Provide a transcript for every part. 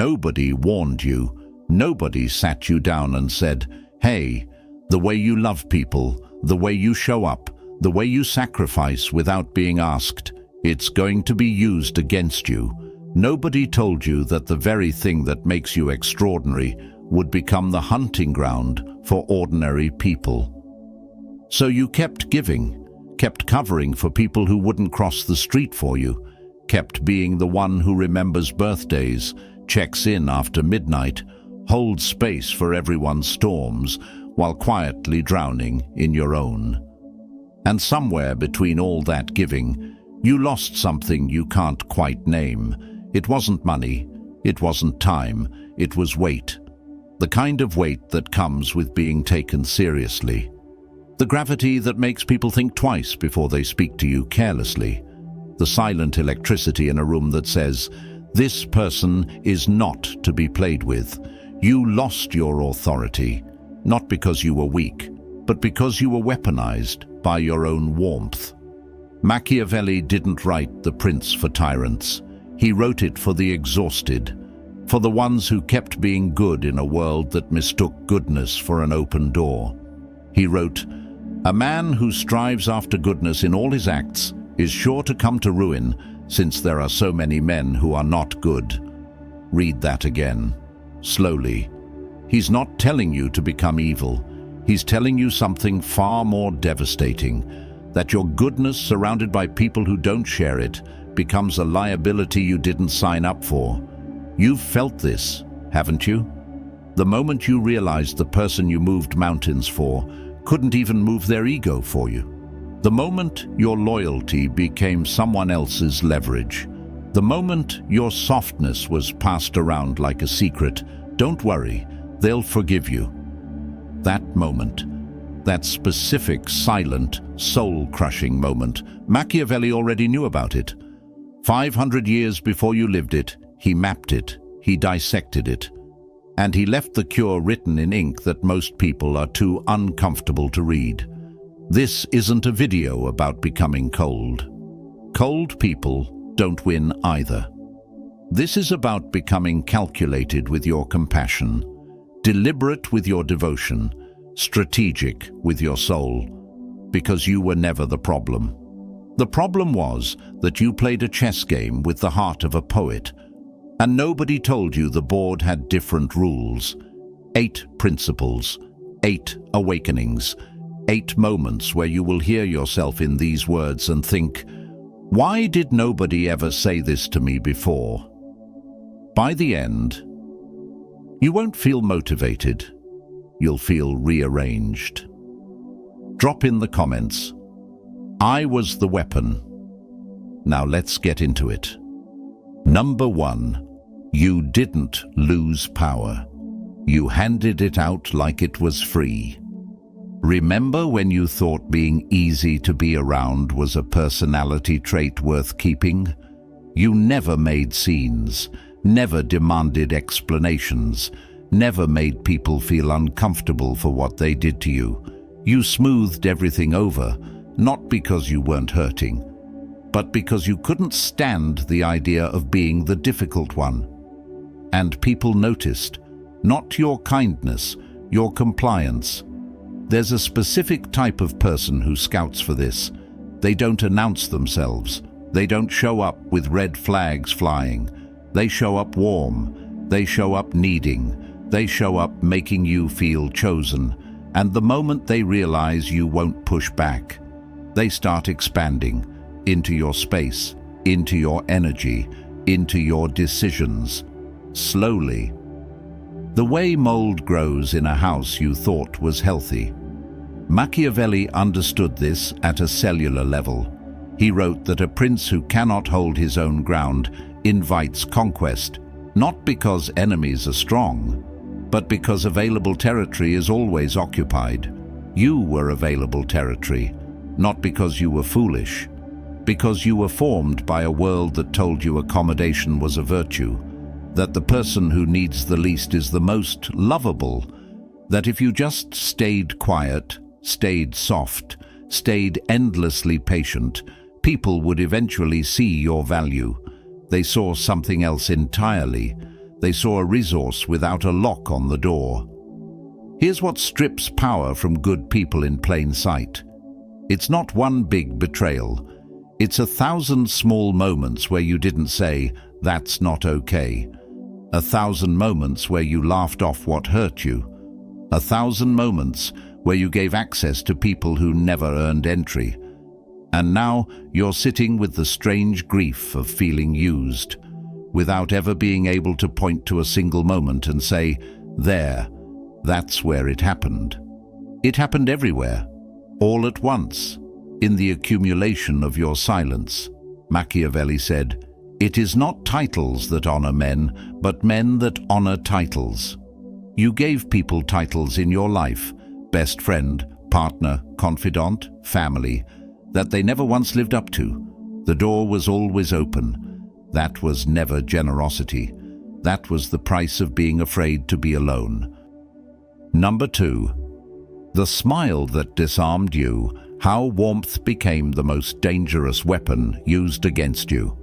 Nobody warned you. Nobody sat you down and said, "Hey, the way you love people, the way you show up, the way you sacrifice without being asked, it's going to be used against you." Nobody told you that the very thing that makes you extraordinary would become the hunting ground for ordinary people. So you kept giving, kept covering for people who wouldn't cross the street for you, kept being the one who remembers birthdays, checks in after midnight, holds space for everyone's storms, while quietly drowning in your own. And somewhere between all that giving, you lost something you can't quite name. It wasn't money, it wasn't time, it was weight. The kind of weight that comes with being taken seriously. The gravity that makes people think twice before they speak to you carelessly. The silent electricity in a room that says, "This person is not to be played with." You lost your authority, not because you were weak, but because you were weaponized by your own warmth. Machiavelli didn't write The Prince for tyrants. He wrote it for the exhausted, for the ones who kept being good in a world that mistook goodness for an open door. He wrote, "A man who strives after goodness in all his acts is sure to come to ruin, since there are so many men who are not good." Read that again, slowly. He's not telling you to become evil. He's telling you something far more devastating, that your goodness surrounded by people who don't share it becomes a liability you didn't sign up for. You've felt this, haven't you? The moment you realized the person you moved mountains for couldn't even move their ego for you. The moment your loyalty became someone else's leverage. The moment your softness was passed around like a secret. Don't worry, they'll forgive you. That moment, that specific, silent, soul-crushing moment, Machiavelli already knew about it. 500 years before you lived it, he mapped it, he dissected it, and he left the cure written in ink that most people are too uncomfortable to read. This isn't a video about becoming cold. Cold people don't win either. This is about becoming calculated with your compassion, deliberate with your devotion, strategic with your soul, because you were never the problem. The problem was that you played a chess game with the heart of a poet, and nobody told you the board had different rules. 8 principles, 8 awakenings, 8 moments where you will hear yourself in these words and think, "Why did nobody ever say this to me before?" By the end, you won't feel motivated. You'll feel rearranged. Drop in the comments, "I was the weapon." Now let's get into it. Number 1. You didn't lose power. You handed it out like it was free. Remember when you thought being easy to be around was a personality trait worth keeping? You never made scenes, never demanded explanations, never made people feel uncomfortable for what they did to you. You smoothed everything over, not because you weren't hurting, but because you couldn't stand the idea of being the difficult one. And people noticed, not your kindness, your compliance. There's a specific type of person who scouts for this. They don't announce themselves. They don't show up with red flags flying. They show up warm. They show up needing. They show up making you feel chosen. And the moment they realize you won't push back, they start expanding into your space, into your energy, into your decisions. Slowly. The way mold grows in a house you thought was healthy. Machiavelli understood this at a cellular level. He wrote that a prince who cannot hold his own ground invites conquest, not because enemies are strong, but because available territory is always occupied. You were available territory, not because you were foolish, because you were formed by a world that told you accommodation was a virtue, that the person who needs the least is the most lovable, that if you just stayed quiet, stayed soft, stayed endlessly patient, people would eventually see your value. They saw something else entirely. They saw a resource without a lock on the door. Here's what strips power from good people in plain sight. It's not one big betrayal. It's 1,000 small moments where you didn't say, "That's not okay." 1,000 moments where you laughed off what hurt you. 1,000 moments where you gave access to people who never earned entry. And now you're sitting with the strange grief of feeling used, without ever being able to point to a single moment and say, "There, that's where it happened." It happened everywhere, all at once, in the accumulation of your silence. Machiavelli said, "It is not titles that honor men, but men that honor titles." You gave people titles in your life, best friend, partner, confidant, family, that they never once lived up to. The door was always open. That was never generosity. That was the price of being afraid to be alone. Number 2. The smile that disarmed you. How warmth became the most dangerous weapon used against you.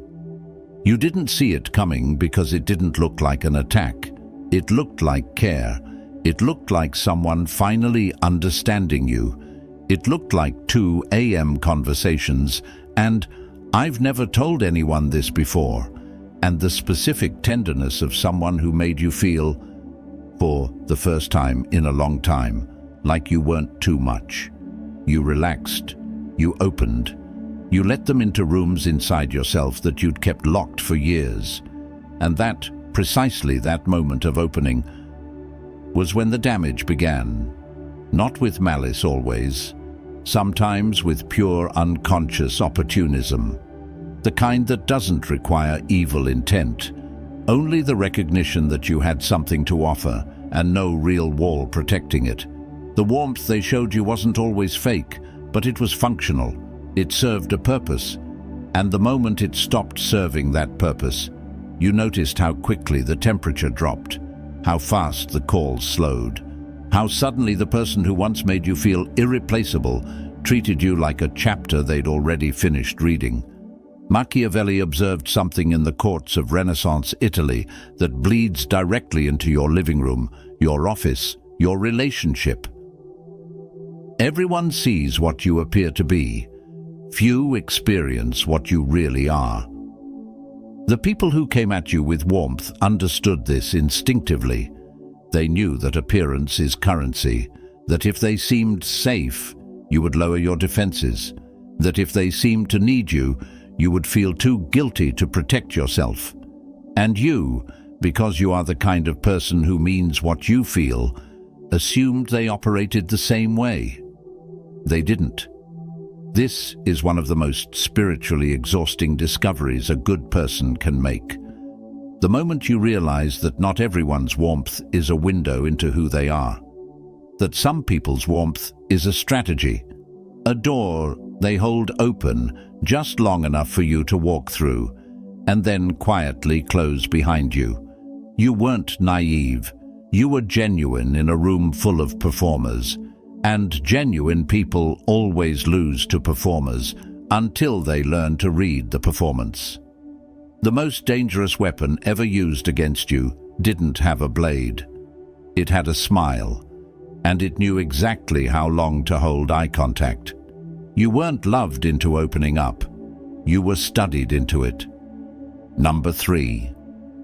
You didn't see it coming because it didn't look like an attack. It looked like care. It looked like someone finally understanding you. It looked like 2 a.m. conversations and "I've never told anyone this before," and the specific tenderness of someone who made you feel, for the first time in a long time, like you weren't too much. You relaxed. You opened. You let them into rooms inside yourself that you'd kept locked for years. And that, precisely that moment of opening, was when the damage began. Not with malice always, sometimes with pure unconscious opportunism. The kind that doesn't require evil intent, only the recognition that you had something to offer and no real wall protecting it. The warmth they showed you wasn't always fake, but it was functional. It served a purpose. And the moment it stopped serving that purpose, you noticed how quickly the temperature dropped, how fast the calls slowed, how suddenly the person who once made you feel irreplaceable treated you like a chapter they'd already finished reading. Machiavelli observed something in the courts of Renaissance Italy that bleeds directly into your living room, your office, your relationship. Everyone sees what you appear to be. Few experience what you really are. The people who came at you with warmth understood this instinctively. They knew that appearance is currency, that if they seemed safe, you would lower your defenses, that if they seemed to need you, you would feel too guilty to protect yourself. And you, because you are the kind of person who means what you feel, assumed they operated the same way. They didn't. This is one of the most spiritually exhausting discoveries a good person can make. The moment you realize that not everyone's warmth is a window into who they are, that some people's warmth is a strategy, a door they hold open just long enough for you to walk through, and then quietly close behind you. You weren't naive. You were genuine in a room full of performers, and genuine people always lose to performers until they learn to read the performance. The most dangerous weapon ever used against you didn't have a blade. It had a smile, and it knew exactly how long to hold eye contact. You weren't loved into opening up. You were studied into it. Number 3.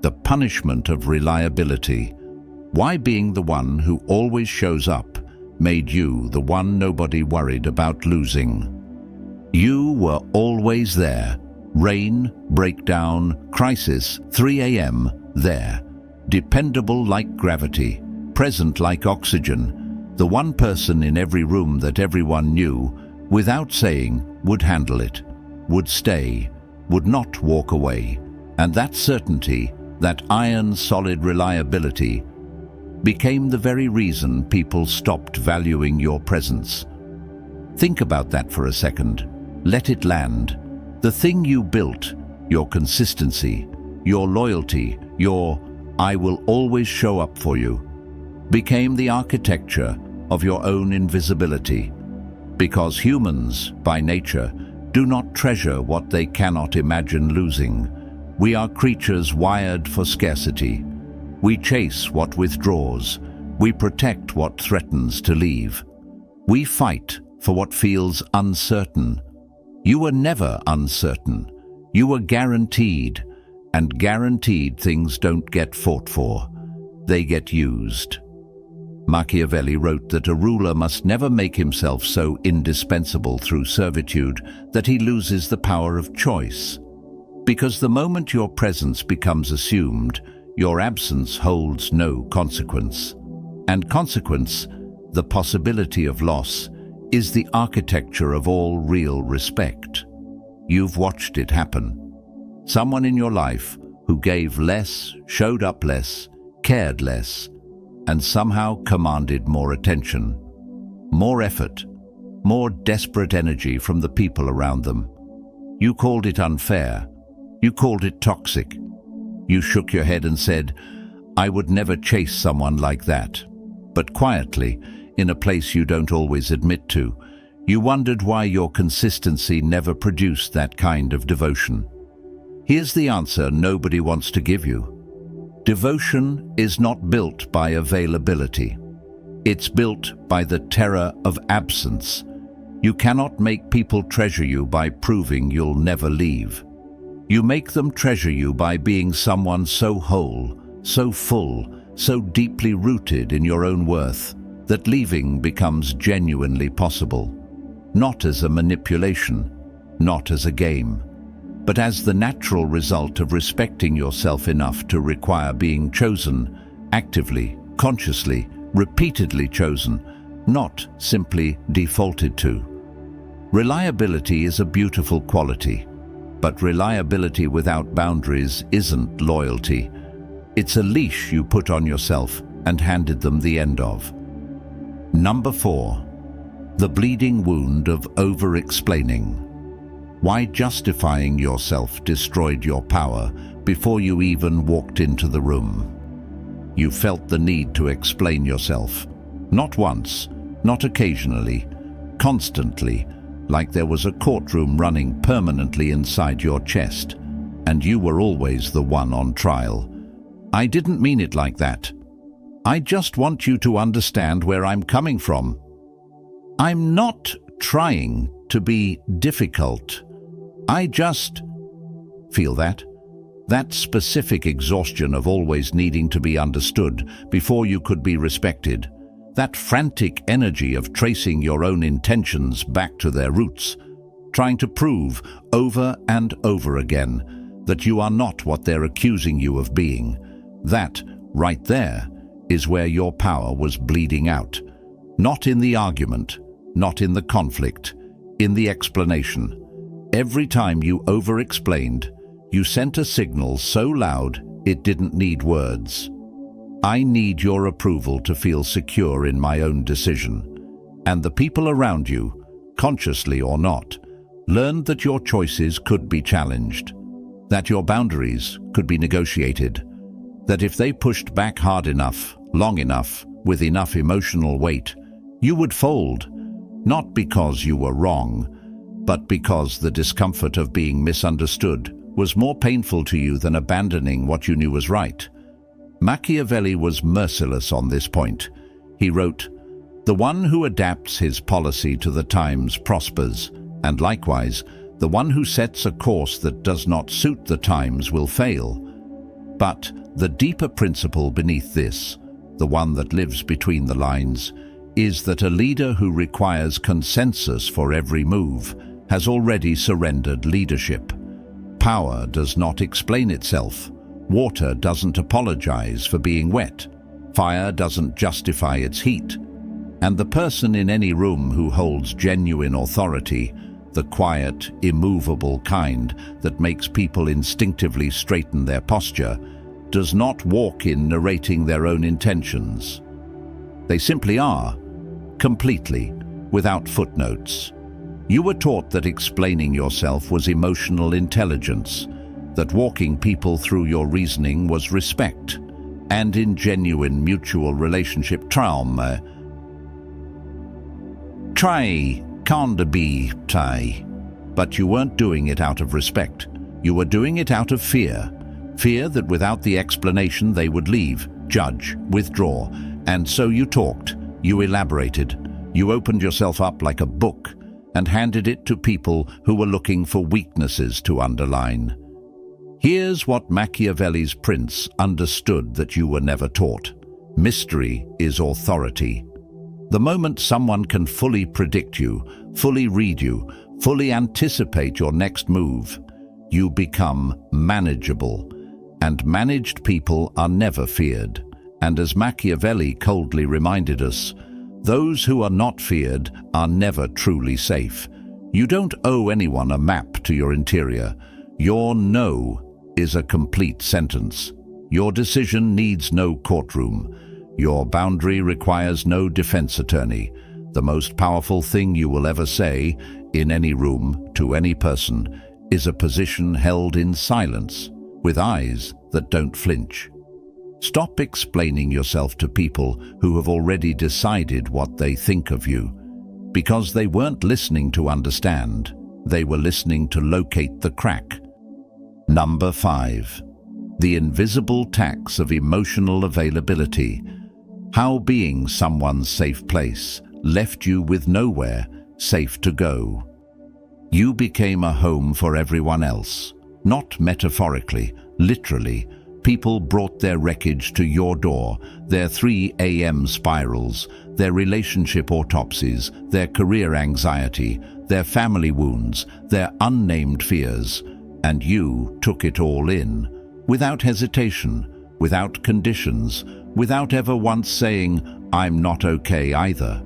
The punishment of reliability. Why being the one who always shows up made you the one nobody worried about losing. You were always there. Rain, breakdown, crisis, 3 a.m., there. Dependable like gravity, present like oxygen. The one person in every room that everyone knew, without saying, would handle it, would stay, would not walk away. And that certainty, that iron-solid reliability, became the very reason people stopped valuing your presence. Think about that for a second. Let it land. The thing you built, your consistency, your loyalty, your "I will always show up for you," became the architecture of your own invisibility. Because humans, by nature, do not treasure what they cannot imagine losing. We are creatures wired for scarcity. We chase what withdraws. We protect what threatens to leave. We fight for what feels uncertain. You were never uncertain. You were guaranteed, and guaranteed things don't get fought for. They get used. Machiavelli wrote that a ruler must never make himself so indispensable through servitude that he loses the power of choice. Because the moment your presence becomes assumed, your absence holds no consequence. And consequence, the possibility of loss, is the architecture of all real respect. You've watched it happen. Someone in your life who gave less, showed up less, cared less, and somehow commanded more attention, more effort, more desperate energy from the people around them. You called it unfair. You called it toxic. You shook your head and said, "I would never chase someone like that." But quietly, in a place you don't always admit to, you wondered why your consistency never produced that kind of devotion. Here's the answer nobody wants to give you. Devotion is not built by availability. It's built by the terror of absence. You cannot make people treasure you by proving you'll never leave. You make them treasure you by being someone so whole, so full, so deeply rooted in your own worth, that leaving becomes genuinely possible. Not as a manipulation, not as a game, but as the natural result of respecting yourself enough to require being chosen, actively, consciously, repeatedly chosen, not simply defaulted to. Reliability is a beautiful quality, but reliability without boundaries isn't loyalty. It's a leash you put on yourself and handed them the end of. Number 4. The bleeding wound of over-explaining. Why justifying yourself destroyed your power before you even walked into the room. You felt the need to explain yourself. Not once, not occasionally, constantly, like there was a courtroom running permanently inside your chest, and you were always the one on trial. I didn't mean it like that. I just want you to understand where I'm coming from. I'm not trying to be difficult. I just feel that specific exhaustion of always needing to be understood before you could be respected, that frantic energy of tracing your own intentions back to their roots, trying to prove over and over again that you are not what they're accusing you of being. That, right there, is where your power was bleeding out. Not in the argument, not in the conflict, in the explanation. Every time you over-explained, you sent a signal so loud it didn't need words. I need your approval to feel secure in my own decision. And the people around you, consciously or not, learned that your choices could be challenged, that your boundaries could be negotiated, that if they pushed back hard enough, long enough, with enough emotional weight, you would fold, not because you were wrong, but because the discomfort of being misunderstood was more painful to you than abandoning what you knew was right. Machiavelli was merciless on this point. He wrote, "The one who adapts his policy to the times prospers, and likewise, the one who sets a course that does not suit the times will fail. But the deeper principle beneath this, the one that lives between the lines, is that a leader who requires consensus for every move has already surrendered leadership. Power does not explain itself. Water doesn't apologize for being wet. Fire doesn't justify its heat. And the person in any room who holds genuine authority, the quiet, immovable kind that makes people instinctively straighten their posture, does not walk in narrating their own intentions. They simply are, completely, without footnotes. You were taught that explaining yourself was emotional intelligence, that walking people through your reasoning was respect, and in genuine mutual relationship trauma. But you weren't doing it out of respect. You were doing it out of fear. Fear that without the explanation they would leave. judge, withdraw. And so you talked, you elaborated, you opened yourself up like a book and handed it to people who were looking for weaknesses to underline. Here's what Machiavelli's prince understood that you were never taught. Mystery is authority. The moment someone can fully predict you, fully read you, fully anticipate your next move, you become manageable. And managed people are never feared. And as Machiavelli coldly reminded us, those who are not feared are never truly safe. You don't owe anyone a map to your interior. Your no is a complete sentence. Your decision needs no courtroom. Your boundary requires no defense attorney. The most powerful thing you will ever say, in any room, to any person, is a position held in silence, with eyes that don't flinch. Stop explaining yourself to people who have already decided what they think of you, because they weren't listening to understand, they were listening to locate the crack. Number 5. The invisible tax of emotional availability. How being someone's safe place left you with nowhere safe to go. You became a home for everyone else, not metaphorically, literally. People brought their wreckage to your door, their 3 a.m. spirals, their relationship autopsies, their career anxiety, their family wounds, their unnamed fears, and you took it all in, without hesitation, without conditions, without ever once saying, "I'm not okay either,"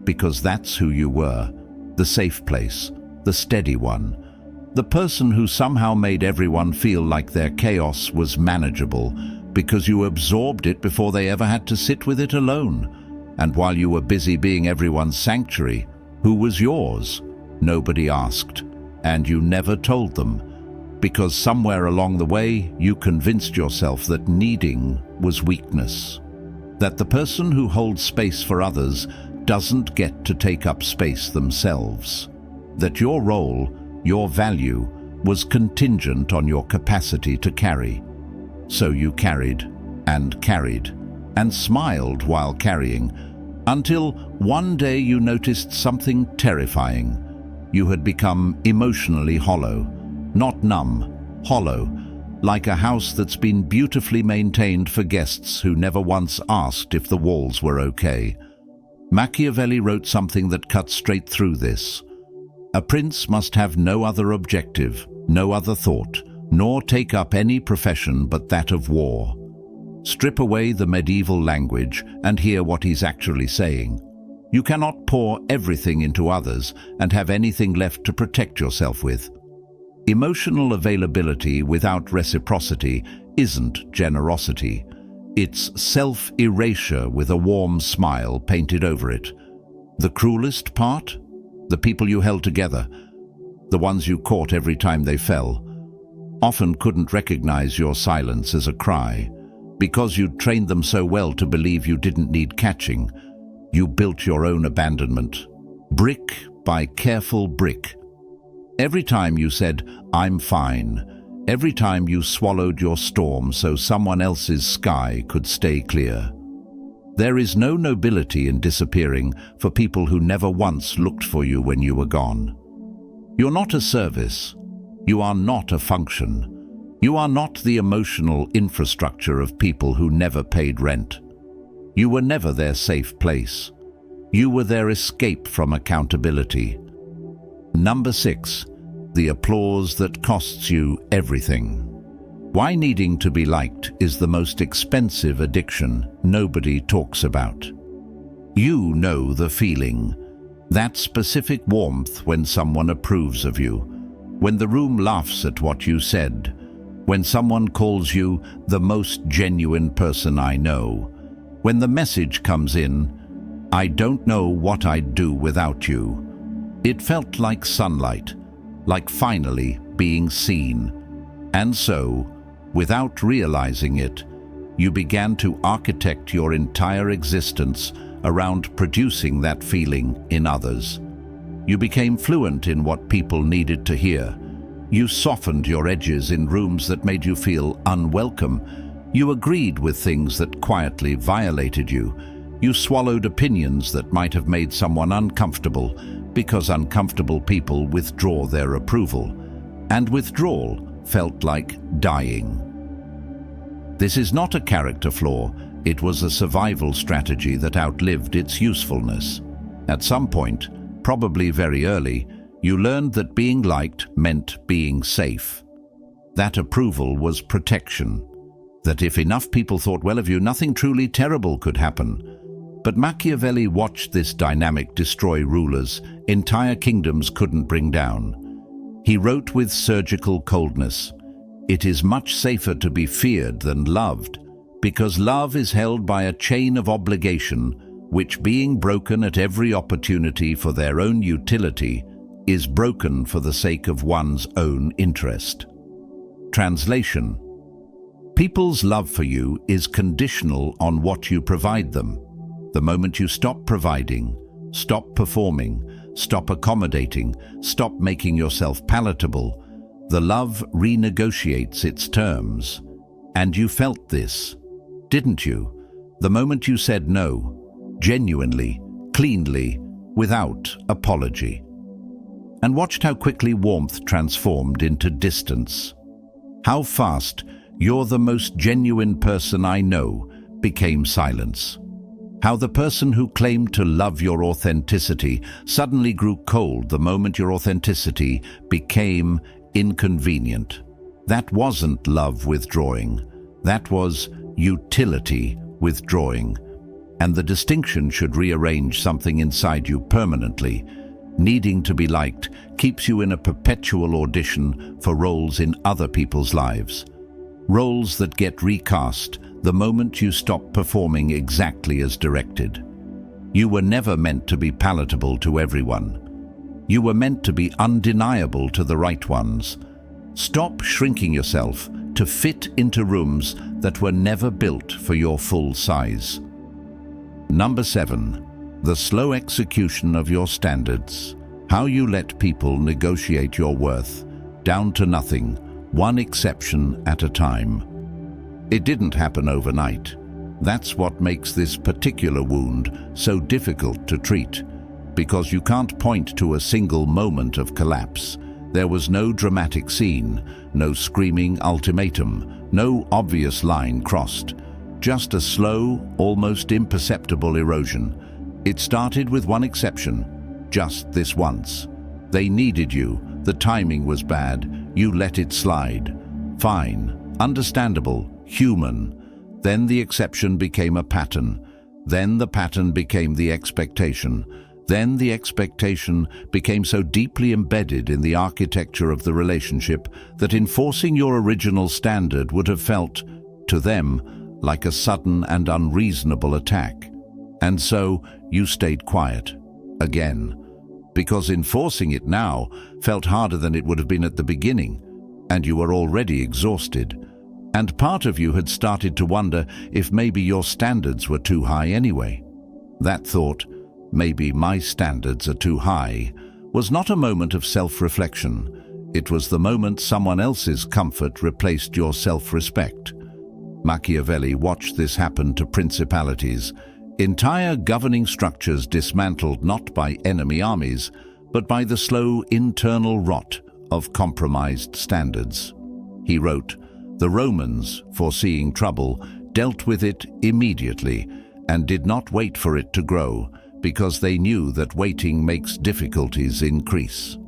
because that's who you were, the safe place, the steady one. The person who somehow made everyone feel like their chaos was manageable because you absorbed it before they ever had to sit with it alone. And while you were busy being everyone's sanctuary, who was yours? Nobody asked, and you never told them, because somewhere along the way you convinced yourself that needing was weakness, that the person who holds space for others doesn't get to take up space themselves, that your role, your value, was contingent on your capacity to carry. So you carried, and smiled while carrying, until one day you noticed something terrifying. You had become emotionally hollow, not numb, hollow, like a house that's been beautifully maintained for guests who never once asked if the walls were okay. Machiavelli wrote something that cut straight through this. A prince must have no other objective, no other thought, nor take up any profession but that of war. Strip away the medieval language and hear what he's actually saying. You cannot pour everything into others and have anything left to protect yourself with. Emotional availability without reciprocity isn't generosity. It's self-erasure with a warm smile painted over it. The cruelest part? The people you held together, the ones you caught every time they fell, often couldn't recognize your silence as a cry. Because you'd trained them so well to believe you didn't need catching, you built your own abandonment, brick by careful brick. Every time you said, "I'm fine," every time you swallowed your storm so someone else's sky could stay clear. There is no nobility in disappearing for people who never once looked for you when you were gone. You're not a service. You are not a function. You are not the emotional infrastructure of people who never paid rent. You were never their safe place. You were their escape from accountability. Number 6. The applause that costs you everything. Why needing to be liked is the most expensive addiction nobody talks about. You know the feeling, that specific warmth when someone approves of you, when the room laughs at what you said, when someone calls you the most genuine person I know, when the message comes in, "I don't know what I'd do without you." It felt like sunlight, like finally being seen. And so, without realizing it, you began to architect your entire existence around producing that feeling in others. You became fluent in what people needed to hear. You softened your edges in rooms that made you feel unwelcome. You agreed with things that quietly violated you. You swallowed opinions that might have made someone uncomfortable, because uncomfortable people withdraw their approval, and withdrawal felt like dying. This is not a character flaw, it was a survival strategy that outlived its usefulness. At some point, probably very early, you learned that being liked meant being safe. That approval was protection. That if enough people thought well of you, nothing truly terrible could happen. But Machiavelli watched this dynamic destroy rulers entire kingdoms couldn't bring down. He wrote with surgical coldness, "It is much safer to be feared than loved, because love is held by a chain of obligation, which being broken at every opportunity for their own utility, is broken for the sake of one's own interest." Translation: people's love for you is conditional on what you provide them. The moment you stop providing, stop performing, stop accommodating, stop making yourself palatable, the love renegotiates its terms. And you felt this, didn't you? The moment you said no, genuinely, cleanly, without apology. And watched how quickly warmth transformed into distance. How fast "you're the most genuine person I know" became silence. How the person who claimed to love your authenticity suddenly grew cold the moment your authenticity became inconvenient. That wasn't love withdrawing. That was utility withdrawing. And the distinction should rearrange something inside you permanently. Needing to be liked keeps you in a perpetual audition for roles in other people's lives. Roles that get recast the moment you stop performing exactly as directed. You were never meant to be palatable to everyone. You were meant to be undeniable to the right ones. Stop shrinking yourself to fit into rooms that were never built for your full size. Number 7. The slow execution of your standards. How you let people negotiate your worth, down to nothing, one exception at a time. It didn't happen overnight. That's what makes this particular wound so difficult to treat, because you can't point to a single moment of collapse. There was no dramatic scene, no screaming ultimatum, no obvious line crossed, just a slow, almost imperceptible erosion. It started with one exception, just this once. They needed you, the timing was bad, you let it slide. Fine, understandable, human. Then the exception became a pattern. Then the pattern became the expectation. Then the expectation became so deeply embedded in the architecture of the relationship that enforcing your original standard would have felt, to them, like a sudden and unreasonable attack. And so you stayed quiet, again, because enforcing it now felt harder than it would have been at the beginning, and you were already exhausted. And part of you had started to wonder if maybe your standards were too high anyway. That thought, maybe my standards are too high, was not a moment of self-reflection. It was the moment someone else's comfort replaced your self-respect. Machiavelli watched this happen to principalities, entire governing structures dismantled not by enemy armies, but by the slow internal rot of compromised standards. He wrote, "The Romans, foreseeing trouble, dealt with it immediately and did not wait for it to grow, because they knew that waiting makes difficulties increase.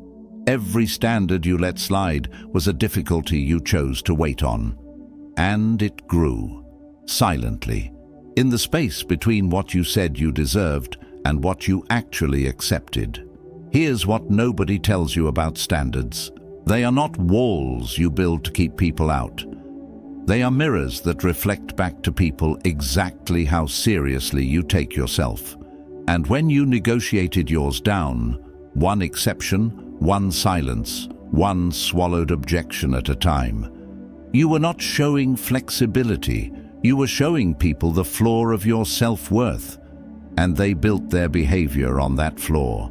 Every standard you let slide was a difficulty you chose to wait on. And it grew, silently, in the space between what you said you deserved and what you actually accepted. Here's what nobody tells you about standards. They are not walls you build to keep people out. They are mirrors that reflect back to people exactly how seriously you take yourself. And when you negotiated yours down, one exception, one silence, one swallowed objection at a time, you were not showing flexibility. You were showing people the floor of your self-worth, and they built their behavior on that floor.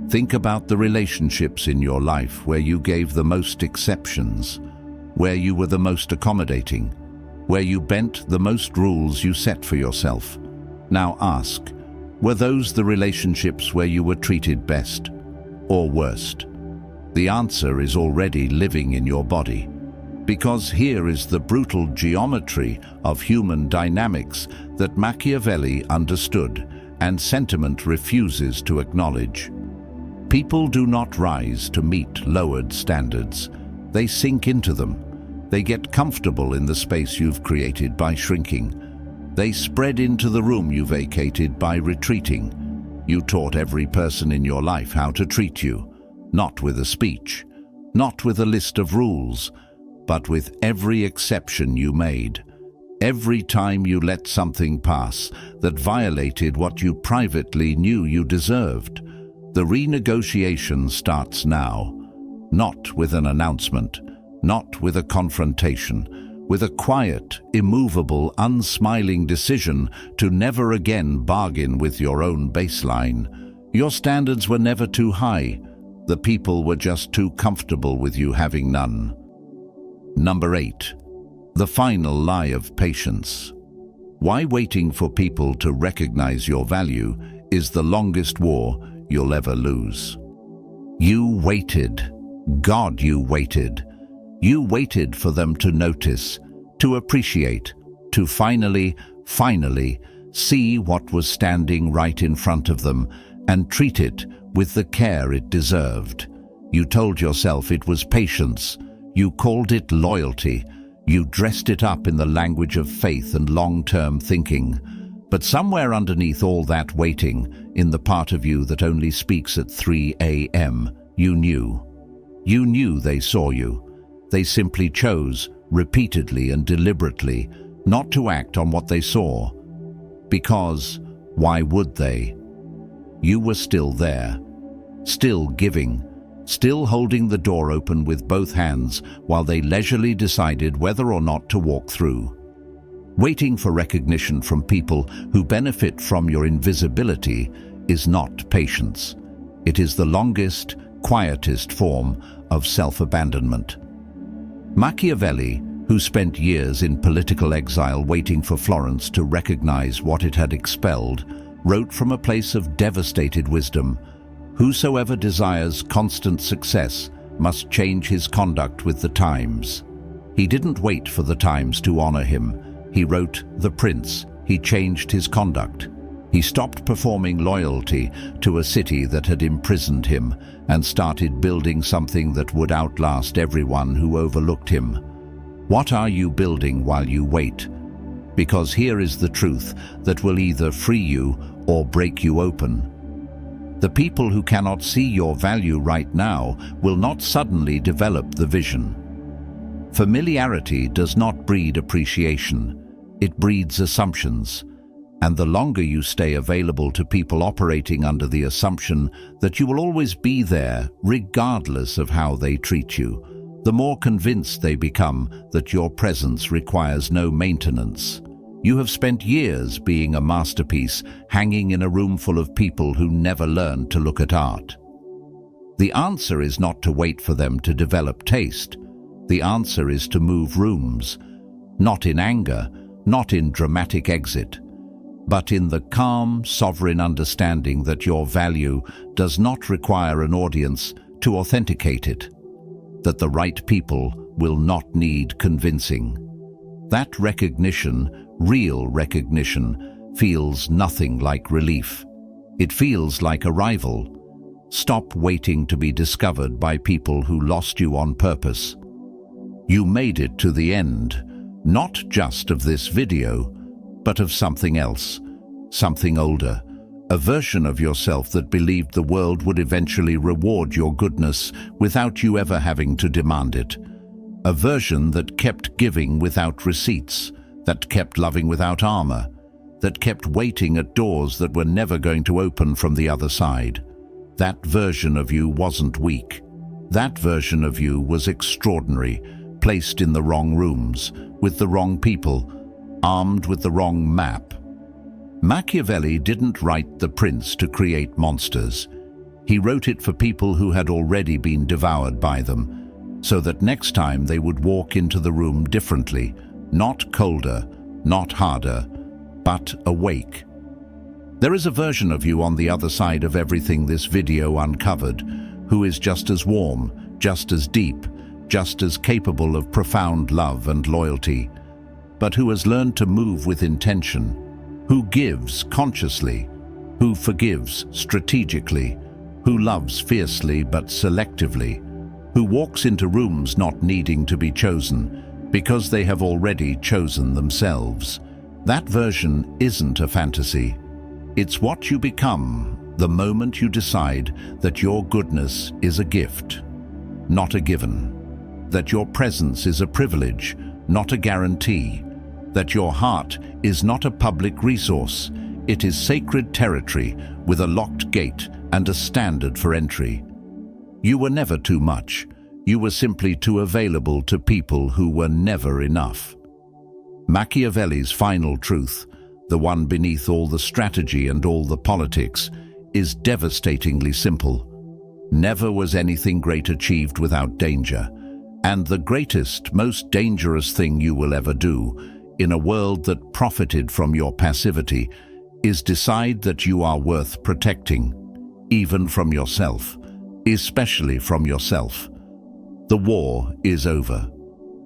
Think about the relationships in your life where you gave the most exceptions, where you were the most accommodating, where you bent the most rules you set for yourself. Now ask, were those the relationships where you were treated best or worst? The answer is already living in your body. Because here is the brutal geometry of human dynamics that Machiavelli understood and sentiment refuses to acknowledge. People do not rise to meet lowered standards. They sink into them. They get comfortable in the space you've created by shrinking. They spread into the room you vacated by retreating. You taught every person in your life how to treat you, not with a speech, not with a list of rules, but with every exception you made. Every time you let something pass that violated what you privately knew you deserved. The renegotiation starts now, not with an announcement, not with a confrontation, with a quiet, immovable, unsmiling decision to never again bargain with your own baseline. Your standards were never too high. The people were just too comfortable with you having none. Number 8. The final lie of patience. Why waiting for people to recognize your value is the longest war you'll ever lose. You waited. God, you waited. You waited for them to notice, to appreciate, to finally see what was standing right in front of them and treat it with the care it deserved. You told yourself it was patience. You called it loyalty. You dressed it up in the language of faith and long-term thinking. But somewhere underneath all that waiting, in the part of you that only speaks at 3 a.m., you knew. You knew they saw you. They simply chose, repeatedly and deliberately, not to act on what they saw. Because, why would they? You were still there, still giving, still holding the door open with both hands while they leisurely decided whether or not to walk through. Waiting for recognition from people who benefit from your invisibility is not patience. It is the longest, quietest form of self-abandonment. Machiavelli, who spent years in political exile waiting for Florence to recognize what it had expelled, wrote from a place of devastated wisdom, "Whosoever desires constant success must change his conduct with the times." He didn't wait for the times to honor him. He wrote "The Prince." He changed his conduct. He stopped performing loyalty to a city that had imprisoned him and started building something that would outlast everyone who overlooked him. What are you building while you wait? Because here is the truth that will either free you or break you open. The people who cannot see your value right now will not suddenly develop the vision. Familiarity does not breed appreciation. It breeds assumptions. And the longer you stay available to people operating under the assumption that you will always be there, regardless of how they treat you, the more convinced they become that your presence requires no maintenance. You have spent years being a masterpiece, hanging in a room full of people who never learned to look at art. The answer is not to wait for them to develop taste. The answer is to move rooms, not in anger, not in dramatic exit, but in the calm, sovereign understanding that your value does not require an audience to authenticate it, that the right people will not need convincing. That recognition, real recognition, feels nothing like relief. It feels like arrival. Stop waiting to be discovered by people who lost you on purpose. You made it to the end, not just of this video, but of something else, something older, a version of yourself that believed the world would eventually reward your goodness without you ever having to demand it. A version that kept giving without receipts, that kept loving without armor, that kept waiting at doors that were never going to open from the other side. That version of you wasn't weak. That version of you was extraordinary, placed in the wrong rooms, with the wrong people, armed with the wrong map. Machiavelli didn't write The Prince to create monsters. He wrote it for people who had already been devoured by them, so that next time they would walk into the room differently, Not colder, not harder, but awake. There is a version of you on the other side of everything this video uncovered, who is just as warm, just as deep, just as capable of profound love and loyalty, but who has learned to move with intention, who gives consciously, who forgives strategically, who loves fiercely but selectively, who walks into rooms not needing to be chosen because they have already chosen themselves. That version isn't a fantasy. It's what you become the moment you decide that your goodness is a gift, not a given, that your presence is a privilege, not a guarantee, that your heart is not a public resource, it is sacred territory with a locked gate and a standard for entry. You were never too much. You were simply too available to people who were never enough. Machiavelli's final truth, the one beneath all the strategy and all the politics, is devastatingly simple. Never was anything great achieved without danger, and the greatest, most dangerous thing you will ever do, in a world that profited from your passivity, is decide that you are worth protecting, even from yourself, especially from yourself. The war is over,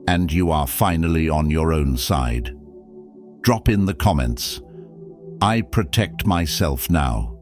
and you are finally on your own side. Drop in the comments, "I protect myself now."